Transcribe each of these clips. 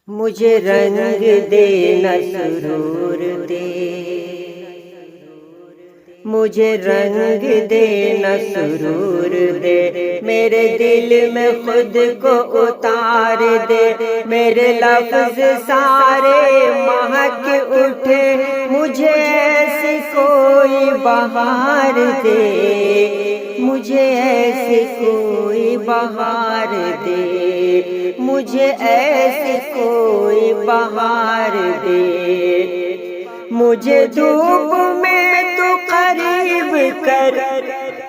مجھے رنگ دے نہ سرور دے، مجھے رنگ دے نہ سرور دے، میرے دل میں خود کو اتار دے، میرے لفظ سارے مہک اٹھے، مجھے ایسی کوئی بہار دے، مجھے ایسی کوئی بہار دے، مجھے ایسی کوئی بہار دے، مجھے دھوپ میں تو قریب کر،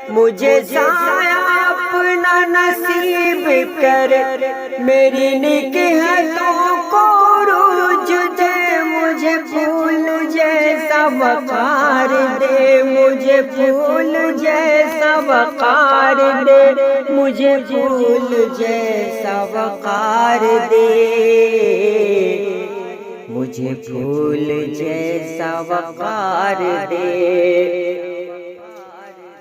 مجھے سایہ اپنا نصیب کر، میری نگہتوں کو عروج دے، مجھے پھول جیسا وقار دے، مجھے پھول جیسا وقار دے، مجھے پھول جیسا وقار دے، مجھے پھول جیسا وقار دے۔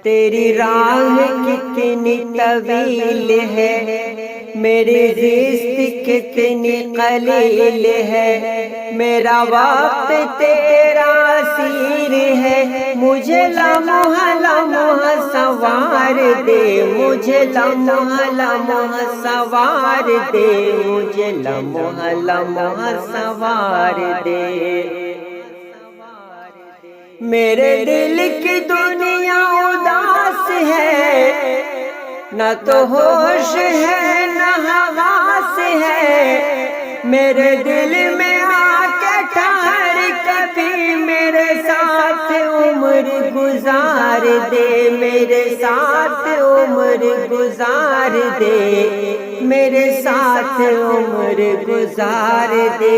تیری راہ کتنی طویل ہے، میری رزق کتنی قلیل ہے، میرا وقت تیرا اسیر ہے، مجھے لمحہ لمحہ سوار دے، مجھے لمحہ لمحہ سوار دے، مجھے لمحہ لمحہ سوار دے۔ میرے دل کی دنیا اداس ہے، نہ تو ہوش ہے نہ حواس ہے، میرے دل میں آ کے ٹھہر کبھی، میرے ساتھ عمر گزار دے، میرے ساتھ عمر گزار دے، میرے ساتھ عمر گزار دے،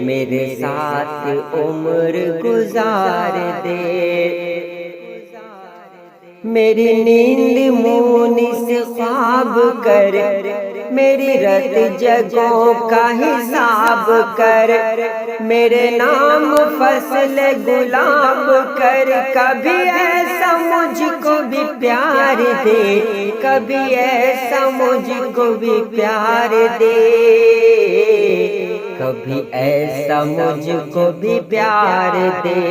میرے ساتھ عمر گزار دے۔ میری نیند مونس خواب کر، میری رت جگہوں کا حساب کر، میرے نام فصل گلاب کر، کبھی ایسا مجھ کو بھی پیار دے، کبھی ایسا مجھ کو بھی پیار دے، کبھی ایسا مجھ کو بھی پیار دے۔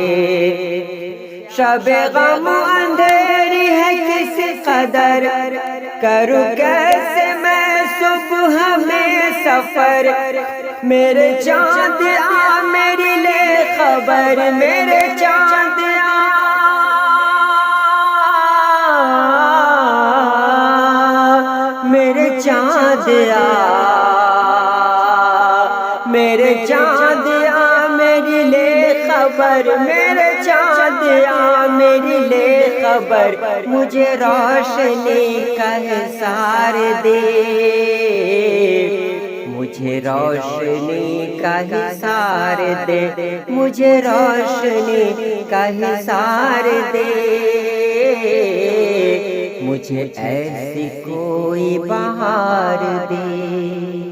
شب غم اندھیری ہے کس قدر، کروں کیسے میں صبح میں سفر، میرے چاند آ میری لے خبر، میرے چاند آ میرے چاند آ، میرے چاند آ میری لے خبر، میرے چاند آ میری لے خبر، مجھے روشنی کا حصار دے، مجھے روشنی کا حصار دے، مجھے روشنی کا حصار دے، مجھے ایسی کوئی بہار دے۔